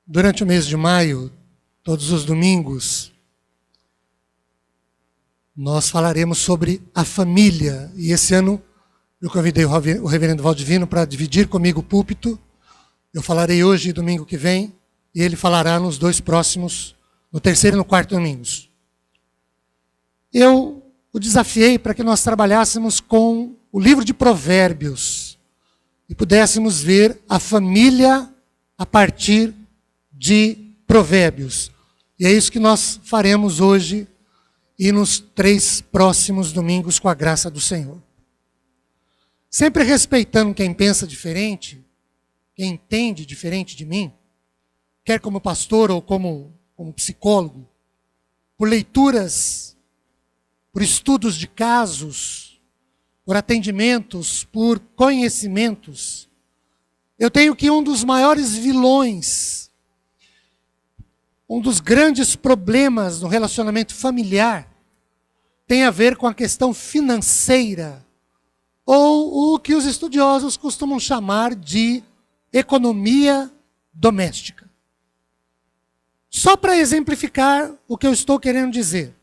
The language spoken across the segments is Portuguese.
Durante o mês de maio, todos os domingos, nós falaremos sobre a família. E esse ano eu convidei o reverendo Valdivino para dividir comigo o púlpito. Eu falarei hoje e domingo que vem, e ele falará nos dois próximos, no terceiro e no quarto domingos. Eu o desafiei para que nós trabalhássemos com o livro de Provérbios e pudéssemos ver a família a partir de Provérbios. E é isso que nós faremos hoje e nos 3 próximos domingos, com a graça do Senhor. Sempre respeitando quem pensa diferente, quem entende diferente de mim, quer como pastor ou como psicólogo, por leituras, por estudos de casos, por atendimentos, por conhecimentos. Eu tenho que um dos maiores vilões, um dos grandes problemas no relacionamento familiar tem a ver com a questão financeira, ou o que os estudiosos costumam chamar de economia doméstica. Só para exemplificar o que eu estou querendo dizer.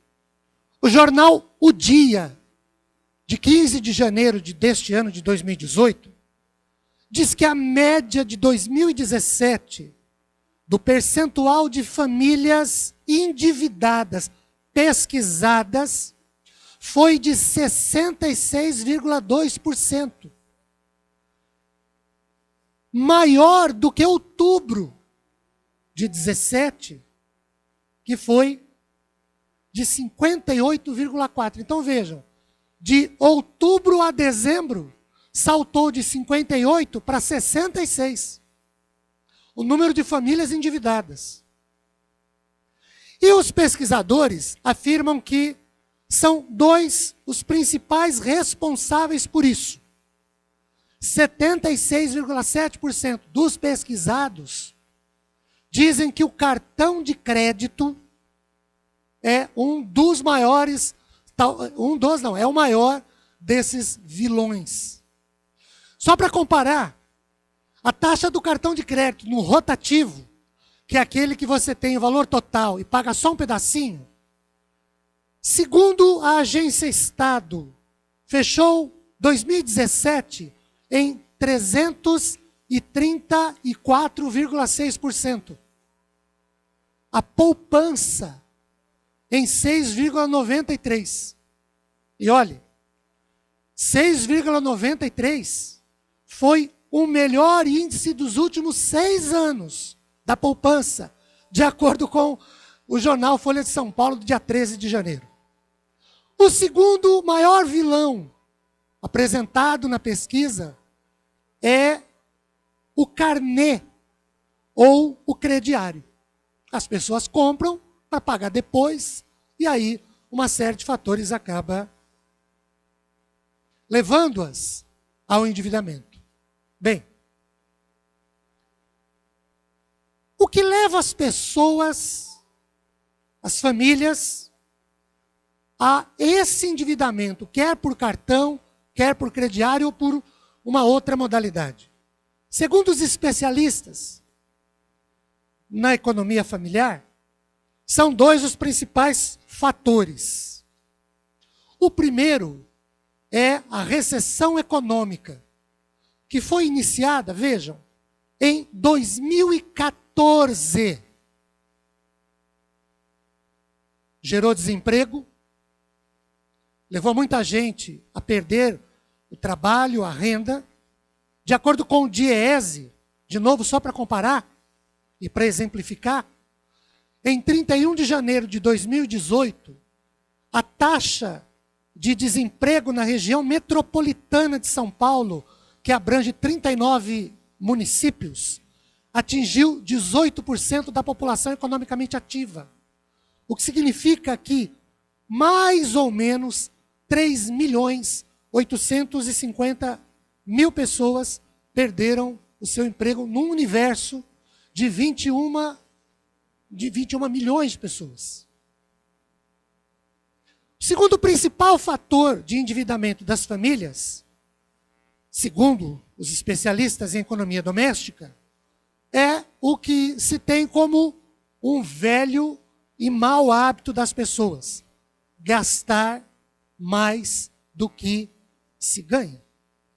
O jornal O Dia, de 15 de janeiro deste ano de 2018, diz que a média de 2017 do percentual de famílias endividadas, pesquisadas, foi de 66,2%. Maior do que outubro de 17, que foi de 58,4%. Então vejam, de outubro a dezembro, saltou de 58 para 66. O número de famílias endividadas. E os pesquisadores afirmam que são dois os principais responsáveis por isso. 76,7% dos pesquisados dizem que o cartão de crédito é um dos maiores, é o maior desses vilões. Só para comparar, a taxa do cartão de crédito no rotativo, que é aquele que você tem o valor total e paga só um pedacinho, segundo a agência Estado, fechou 2017 em 334,6%. A poupança em 6,93%. E olhe, 6,93% foi o melhor índice dos últimos 6 anos da poupança, de acordo com o jornal Folha de São Paulo, do dia 13 de janeiro. O segundo maior vilão apresentado na pesquisa é o carnê ou o crediário. As pessoas compram para pagar depois, e aí uma série de fatores acaba levando-as ao endividamento. Bem, o que leva as pessoas, as famílias, a esse endividamento, quer por cartão, quer por crediário ou por uma outra modalidade? Segundo os especialistas na economia familiar, são 2 os principais fatores. O primeiro é a recessão econômica, que foi iniciada, vejam, em 2014. Gerou desemprego, levou muita gente a perder o trabalho, a renda. De acordo com o DIEESE, de novo só para comparar e para exemplificar, em 31 de janeiro de 2018, a taxa de desemprego na região metropolitana de São Paulo, que abrange 39 municípios, atingiu 18% da população economicamente ativa. O que significa que mais ou menos 3.850.000 pessoas perderam o seu emprego num universo de 21 milhões de pessoas. O segundo principal fator de endividamento das famílias, segundo os especialistas em economia doméstica, é o que se tem como um velho e mau hábito das pessoas: gastar mais do que se ganha.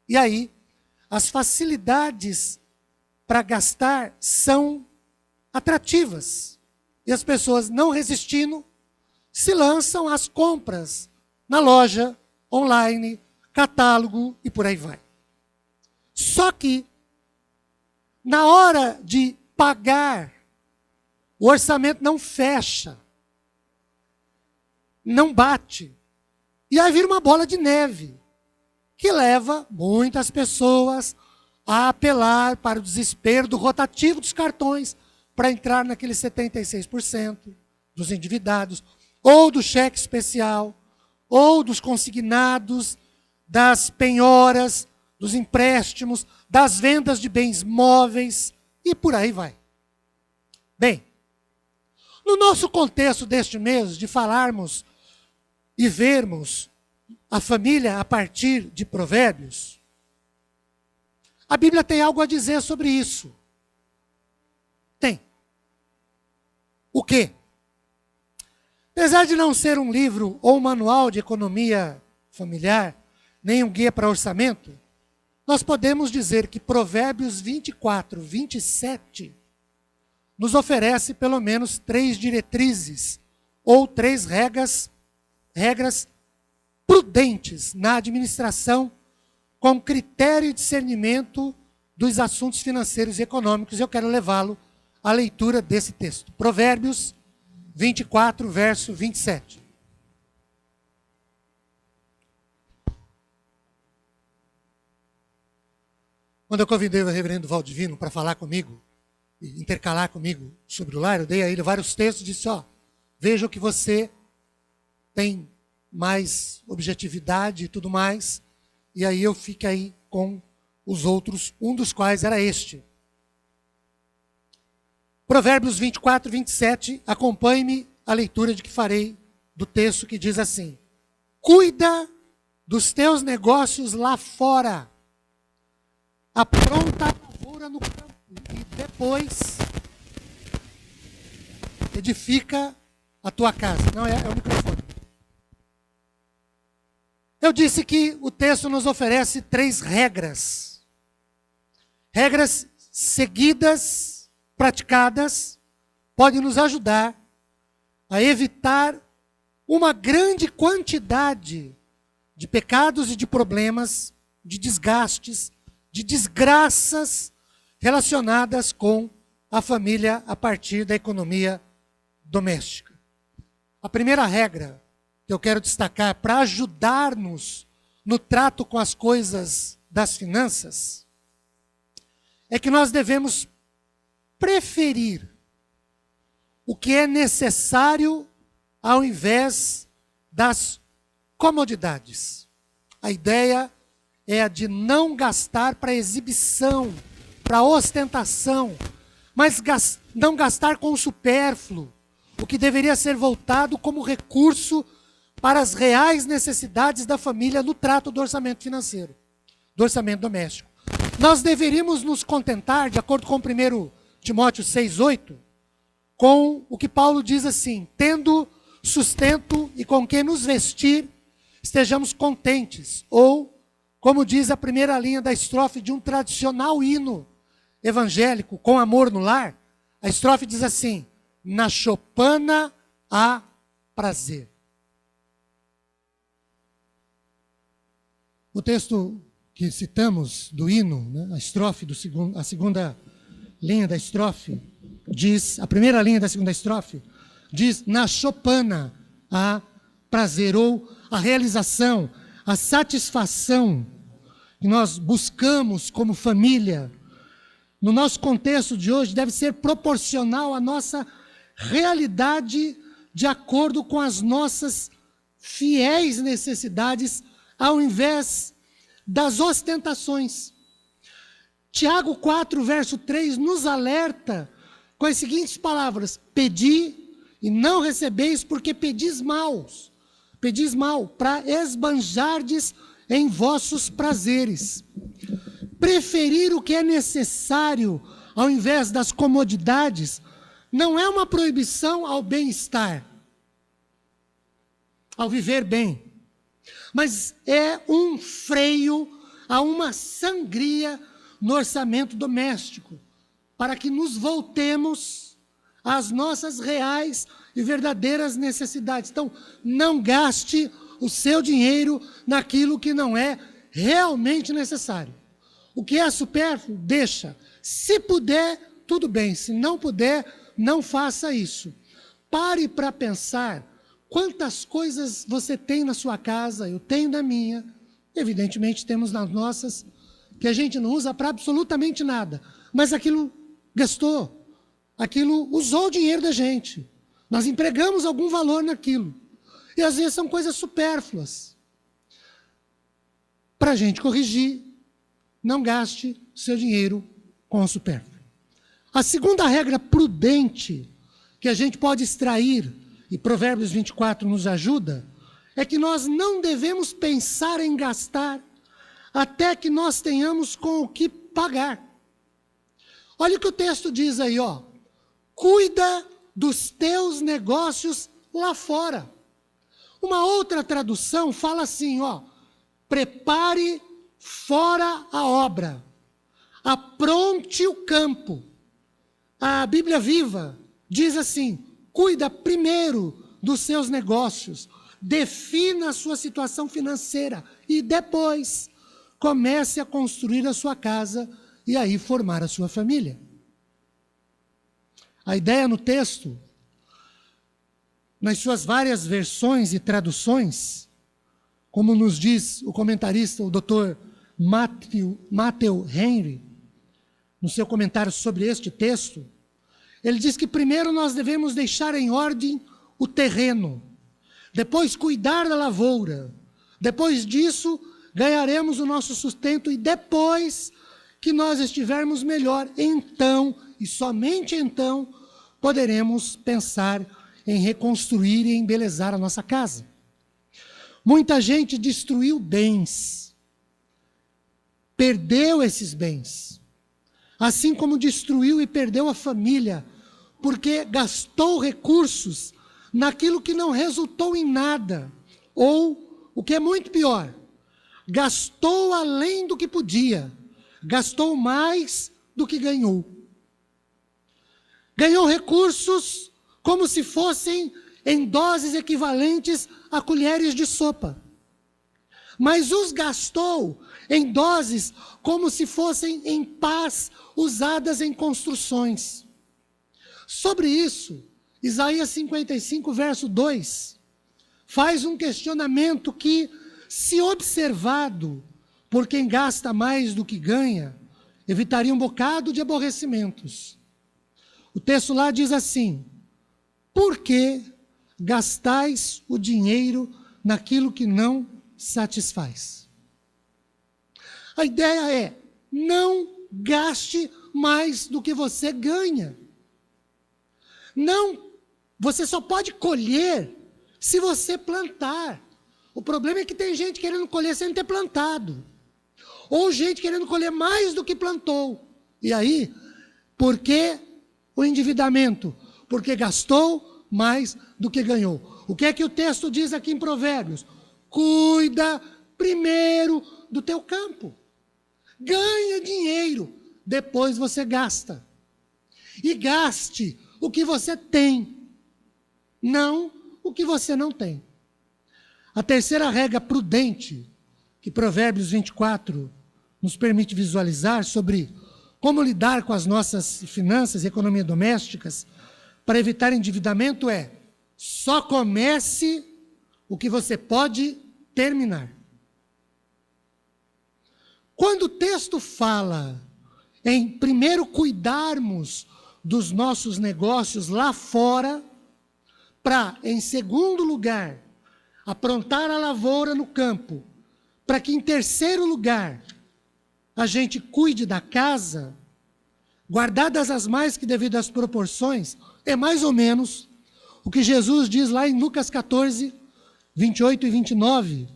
E aí, as facilidades para gastar são atrativas. E as pessoas, não resistindo, se lançam às compras na loja, online, catálogo e por aí vai. Só que, na hora de pagar, o orçamento não fecha, não bate. E aí vira uma bola de neve, que leva muitas pessoas a apelar para o desespero do rotativo dos cartões, para entrar naqueles 76% dos endividados, ou do cheque especial, ou dos consignados, das penhoras, dos empréstimos, das vendas de bens móveis, e por aí vai. Bem, no nosso contexto deste mês, de falarmos e vermos a família a partir de Provérbios, a Bíblia tem algo a dizer sobre isso. Tem. O quê? Apesar de não ser um livro ou um manual de economia familiar, nem um guia para orçamento, nós podemos dizer que Provérbios 24, 27 nos oferece pelo menos 3 diretrizes ou 3 regras prudentes na administração com critério e discernimento dos assuntos financeiros e econômicos. Eu quero levá-lo à leitura desse texto. Provérbios 24, verso 27. Quando eu convidei o reverendo Valdivino para falar comigo, e intercalar comigo sobre o lar, eu dei a ele vários textos e disse: veja que você tem mais objetividade e tudo mais, e aí eu fiquei com os outros, um dos quais era este. Provérbios 24, 27, acompanhe-me a leitura de que farei do texto que diz assim: cuida dos teus negócios lá fora, apronta a lavoura no campo, e depois edifica a tua casa. Não, é o microfone. Eu disse que o texto nos oferece 3 regras. Regras seguidas, praticadas, podem nos ajudar a evitar uma grande quantidade de pecados e de problemas, de desgastes, de desgraças relacionadas com a família a partir da economia doméstica. A primeira regra que eu quero destacar para ajudar-nos no trato com as coisas das finanças é que nós devemos preferir o que é necessário ao invés das comodidades. A ideia é a de não gastar para exibição, para ostentação, mas não gastar com o supérfluo, o que deveria ser voltado como recurso para as reais necessidades da família no trato do orçamento financeiro, do orçamento doméstico. Nós deveríamos nos contentar, de acordo com 1 Timóteo 6,8, com o que Paulo diz assim: tendo sustento e com que nos vestir, estejamos contentes. Ou, como diz a primeira linha da estrofe de um tradicional hino evangélico, Com Amor no Lar, a estrofe diz assim: na choupana há prazer. O texto que citamos do hino, né, a segunda linha da estrofe, diz, a primeira linha da segunda estrofe, diz: na choupana há prazer, ou a realização, a satisfação que nós buscamos como família, no nosso contexto de hoje, deve ser proporcional à nossa realidade, de acordo com as nossas fiéis necessidades, ao invés das ostentações. Tiago 4, verso 3, nos alerta com as seguintes palavras: pedi e não recebeis, porque pedis mal, para esbanjardes em vossos prazeres. Preferir o que é necessário ao invés das comodidades, não é uma proibição ao bem-estar, ao viver bem, mas é um freio a uma sangria no orçamento doméstico, para que nos voltemos às nossas reais e verdadeiras necessidades. Então, não gaste o seu dinheiro naquilo que não é realmente necessário. O que é supérfluo, deixa. Se puder, tudo bem. Se não puder, não faça isso. Pare para pensar quantas coisas você tem na sua casa, eu tenho na minha, evidentemente temos nas nossas, que a gente não usa para absolutamente nada, mas aquilo gastou, aquilo usou o dinheiro da gente, nós empregamos algum valor naquilo, e às vezes são coisas supérfluas. Para a gente corrigir, não gaste seu dinheiro com o supérfluo. A segunda regra prudente que a gente pode extrair, e Provérbios 24 nos ajuda, é que nós não devemos pensar em gastar até que nós tenhamos com o que pagar. Olha o que o texto diz aí, ó. Cuida dos teus negócios lá fora. Uma outra tradução fala assim, ó. Prepare fora a obra. Apronte o campo. A Bíblia Viva diz assim, cuida primeiro dos seus negócios, defina a sua situação financeira e depois comece a construir a sua casa e aí formar a sua família. A ideia no texto, nas suas várias versões e traduções, como nos diz o comentarista, o Dr. Matthew Henry, no seu comentário sobre este texto, ele diz que primeiro nós devemos deixar em ordem o terreno, depois cuidar da lavoura, depois disso ganharemos o nosso sustento e depois que nós estivermos melhor, então, e somente então, poderemos pensar em reconstruir e embelezar a nossa casa. Muita gente destruiu bens, perdeu esses bens, assim como destruiu e perdeu a família, porque gastou recursos naquilo que não resultou em nada, ou, o que é muito pior, gastou além do que podia, gastou mais do que ganhou. Ganhou recursos como se fossem em doses equivalentes a colheres de sopa, mas os gastou em doses como se fossem em pás usadas em construções. Sobre isso, Isaías 55, verso 2, faz um questionamento que, se observado por quem gasta mais do que ganha, evitaria um bocado de aborrecimentos. O texto lá diz assim, por que gastais o dinheiro naquilo que não satisfaz? A ideia é, não gaste mais do que você ganha. Não, você só pode colher se você plantar. O problema é que tem gente querendo colher sem ter plantado. Ou gente querendo colher mais do que plantou. E aí, por que o endividamento? Porque gastou mais do que ganhou. O que é que o texto diz aqui em Provérbios? Cuida primeiro do teu campo. Ganha dinheiro, depois você gasta. E gaste o que você tem, não o que você não tem. A terceira regra prudente que Provérbios 24 nos permite visualizar sobre como lidar com as nossas finanças e economia domésticas para evitar endividamento é: só comece o que você pode terminar. Quando o texto fala em primeiro cuidarmos dos nossos negócios lá fora, para, em segundo lugar, aprontar a lavoura no campo, para que, em terceiro lugar, a gente cuide da casa, guardadas as mais que devidas proporções, é mais ou menos o que Jesus diz lá em Lucas 14, 28 e 29,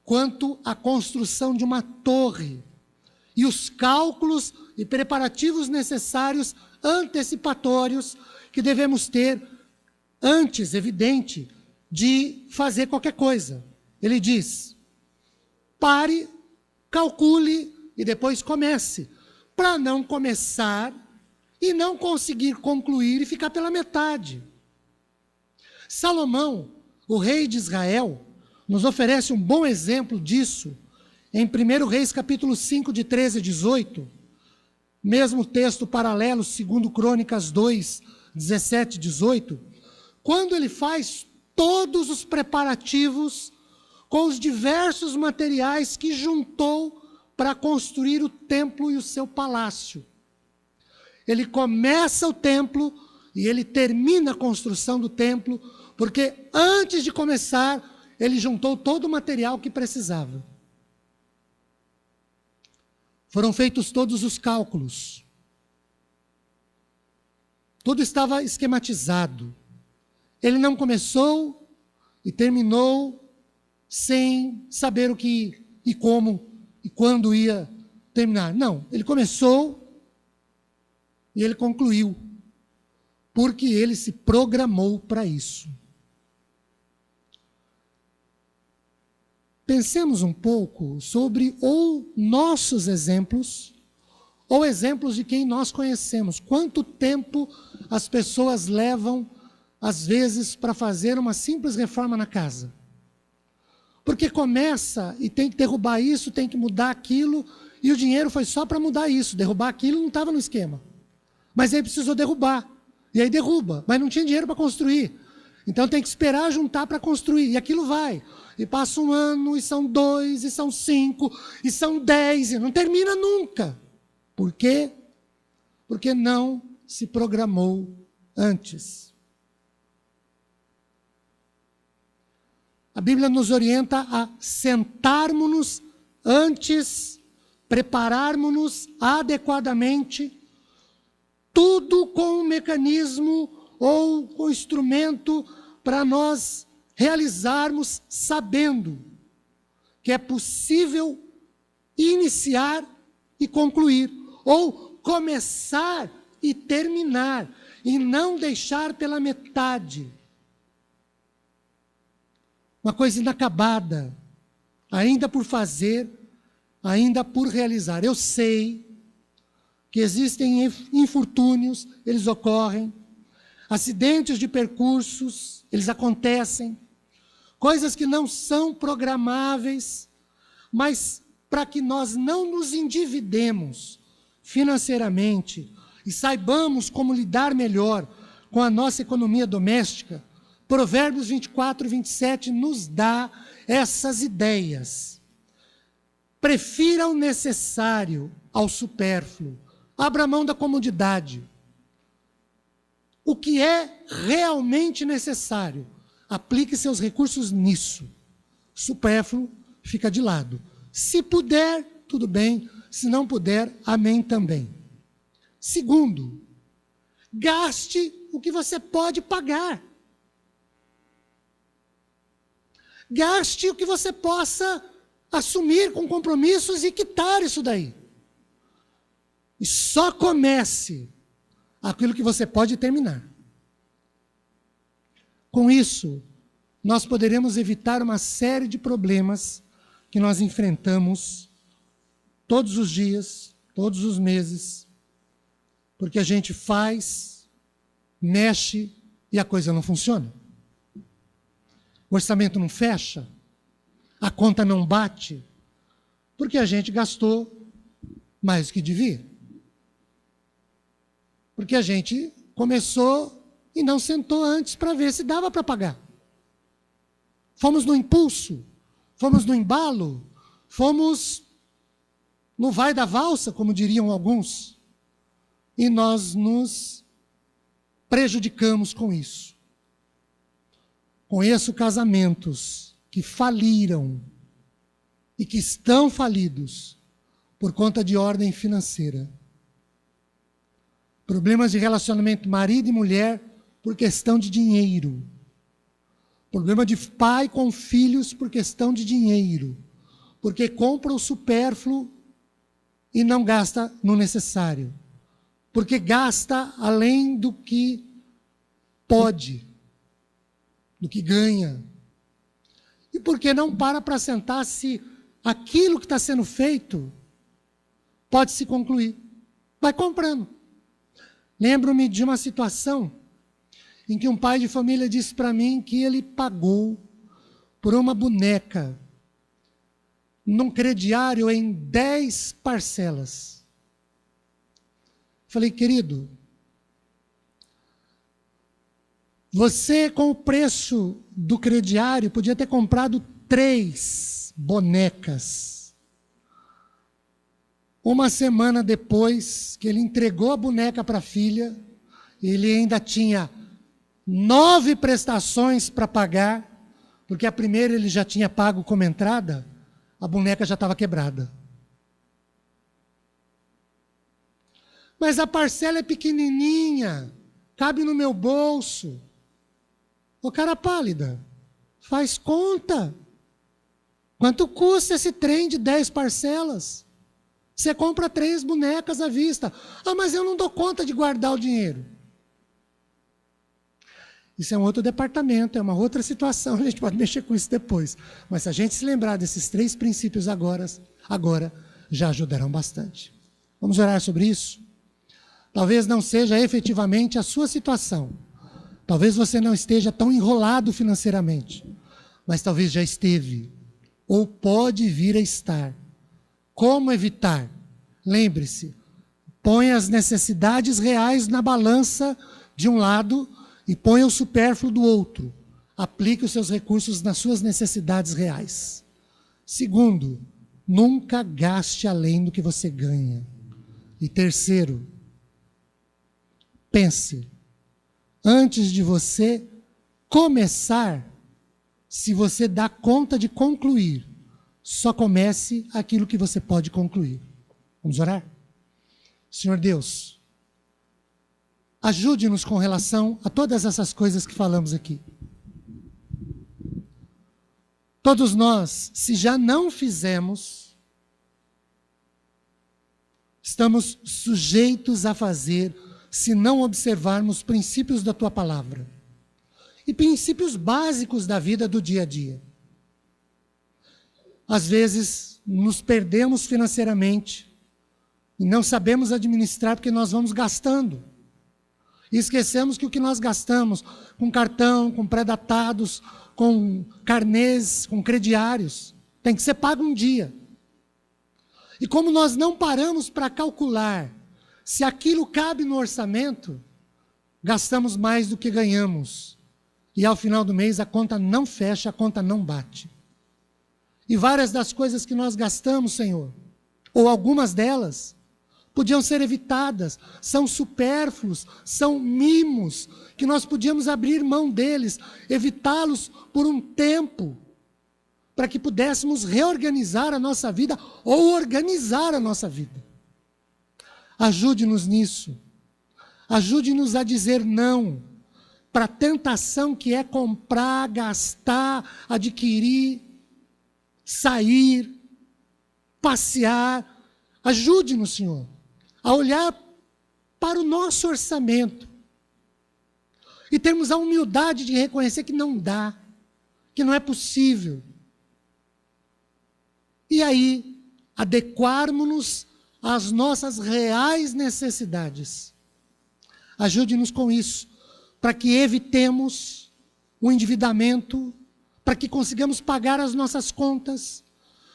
quanto à construção de uma torre, e os cálculos e preparativos necessários, antecipatórios, que devemos ter antes, evidente, de fazer qualquer coisa. Ele diz: pare, calcule e depois comece, para não começar e não conseguir concluir e ficar pela metade. Salomão, o rei de Israel, nos oferece um bom exemplo disso em 1 Reis capítulo 5, de 13 a 18, mesmo texto paralelo, 2 Crônicas 2, 17 e 18, quando ele faz todos os preparativos com os diversos materiais que juntou para construir o templo e o seu palácio. Ele começa o templo e ele termina a construção do templo, porque antes de começar, ele juntou todo o material que precisava. Foram feitos todos os cálculos. Tudo estava esquematizado. Ele não começou e terminou sem saber o que e como e quando ia terminar. Não, ele começou e ele concluiu, porque ele se programou para isso. Pensemos um pouco sobre ou nossos exemplos, ou exemplos de quem nós conhecemos. Quanto tempo as pessoas levam, às vezes, para fazer uma simples reforma na casa? Porque começa e tem que derrubar isso, tem que mudar aquilo, e o dinheiro foi só para mudar isso. Derrubar aquilo não estava no esquema. Mas aí precisou derrubar. E aí derruba, mas não tinha dinheiro para construir. Então tem que esperar juntar para construir. E aquilo vai. E passa um ano, e são 2, e são 5, e são 10, e não termina nunca. Por quê? Porque não se programou antes. A Bíblia nos orienta a sentarmos-nos antes, prepararmos-nos adequadamente, tudo com um mecanismo ou com instrumento para nós realizarmos sabendo que é possível iniciar e concluir, ou começar e terminar, e não deixar pela metade. Uma coisa inacabada, ainda por fazer, ainda por realizar. Eu sei que existem infortúnios, eles ocorrem, acidentes de percursos, eles acontecem, coisas que não são programáveis, mas para que nós não nos endividemos financeiramente e saibamos como lidar melhor com a nossa economia doméstica, Provérbios 24, 27 nos dá essas ideias. Prefira o necessário ao supérfluo. Abra mão da comodidade. O que é realmente necessário, aplique seus recursos nisso. Supérfluo fica de lado. Se puder, tudo bem. Se não puder, amém também. Segundo, gaste o que você pode pagar. Gaste o que você possa assumir com compromissos e quitar isso daí. E só comece aquilo que você pode terminar. Com isso, nós poderemos evitar uma série de problemas que nós enfrentamos todos os dias, todos os meses, porque a gente faz, mexe e a coisa não funciona. O orçamento não fecha, a conta não bate, porque a gente gastou mais do que devia. Porque a gente começou e não sentou antes para ver se dava para pagar. Fomos no impulso, fomos no embalo, fomos no vai da valsa, como diriam alguns, e nós nos prejudicamos com isso. Conheço casamentos que faliram e que estão falidos por conta de ordem financeira. Problemas de relacionamento marido e mulher por questão de dinheiro. Problema de pai com filhos por questão de dinheiro. Porque compra o supérfluo e não gasta no necessário. Porque gasta além do que pode, do que ganha. E porque não para sentar se aquilo que está sendo feito pode se concluir. Vai comprando. Lembro-me de uma situação em que um pai de família disse para mim que ele pagou por uma boneca num crediário em 10 parcelas. Falei, querido, você com o preço do crediário podia ter comprado 3 bonecas. Uma semana depois que ele entregou a boneca para a filha, ele ainda tinha 9 prestações para pagar, porque a primeira ele já tinha pago como entrada, a boneca já estava quebrada. Mas a parcela é pequenininha, cabe no meu bolso. Ô cara pálida, faz conta. Quanto custa esse trem de 10 parcelas? Você compra 3 bonecas à vista. Ah, mas eu não dou conta de guardar o dinheiro. Isso é um outro departamento, é uma outra situação, a gente pode mexer com isso depois. Mas se a gente se lembrar desses 3 princípios agora já ajudarão bastante. Vamos orar sobre isso? Talvez não seja efetivamente a sua situação. Talvez você não esteja tão enrolado financeiramente. Mas talvez já esteve. Ou pode vir a estar. Como evitar? Lembre-se, põe as necessidades reais na balança de um lado e põe o supérfluo do outro. Aplique os seus recursos nas suas necessidades reais. Segundo, nunca gaste além do que você ganha. E terceiro, pense, antes de você começar, se você dá conta de concluir, só comece aquilo que você pode concluir. Vamos orar? Senhor Deus, ajude-nos com relação a todas essas coisas que falamos aqui. Todos nós, se já não fizemos, estamos sujeitos a fazer, se não observarmos princípios da Tua Palavra. E princípios básicos da vida do dia a dia. Às vezes, nos perdemos financeiramente e não sabemos administrar porque nós vamos gastando. E esquecemos que o que nós gastamos com cartão, com pré-datados, com carnês, com crediários, tem que ser pago um dia. E como nós não paramos para calcular se aquilo cabe no orçamento, gastamos mais do que ganhamos. E ao final do mês a conta não fecha, a conta não bate. E várias das coisas que nós gastamos, Senhor, ou algumas delas, podiam ser evitadas, são supérfluos, são mimos, que nós podíamos abrir mão deles, evitá-los por um tempo, para que pudéssemos reorganizar a nossa vida ou organizar a nossa vida. Ajude-nos nisso. Ajude-nos a dizer não para a tentação que é comprar, gastar, adquirir, sair, passear. Ajude-nos, Senhor, a olhar para o nosso orçamento e termos a humildade de reconhecer que não dá, que não é possível. E aí, adequarmos-nos às nossas reais necessidades. Ajude-nos com isso, para que evitemos o endividamento, para que consigamos pagar as nossas contas,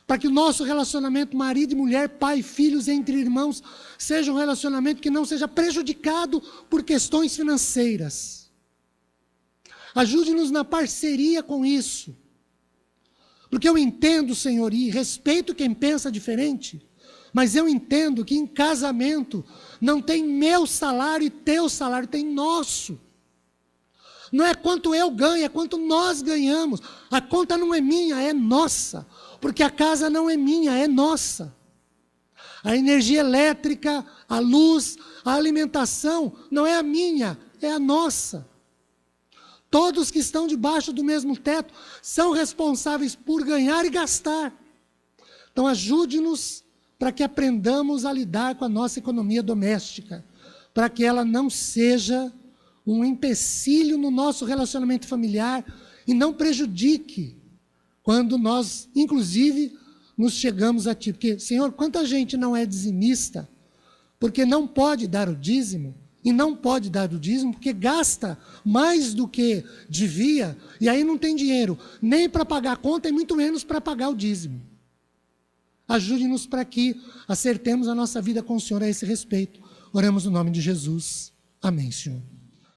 para que o nosso relacionamento marido e mulher, pai e filhos, entre irmãos, seja um relacionamento que não seja prejudicado por questões financeiras. Ajude-nos na parceria com isso. Porque eu entendo, Senhor, e respeito quem pensa diferente, mas eu entendo que em casamento não tem meu salário e teu salário, tem nosso. Não é quanto eu ganho, é quanto nós ganhamos. A conta não é minha, é nossa. Porque a casa não é minha, é nossa. A energia elétrica, a luz, a alimentação não é a minha, é a nossa. Todos que estão debaixo do mesmo teto são responsáveis por ganhar e gastar. Então ajude-nos para que aprendamos a lidar com a nossa economia doméstica, para que ela não seja um empecilho no nosso relacionamento familiar e não prejudique quando nós, inclusive, nos chegamos a Ti. Porque, Senhor, quanta gente não é dizimista porque não pode dar o dízimo, e não pode dar o dízimo porque gasta mais do que devia, e aí não tem dinheiro nem para pagar a conta e muito menos para pagar o dízimo. Ajude-nos para que acertemos a nossa vida com o Senhor a esse respeito. Oramos no nome de Jesus. Amém, Senhor.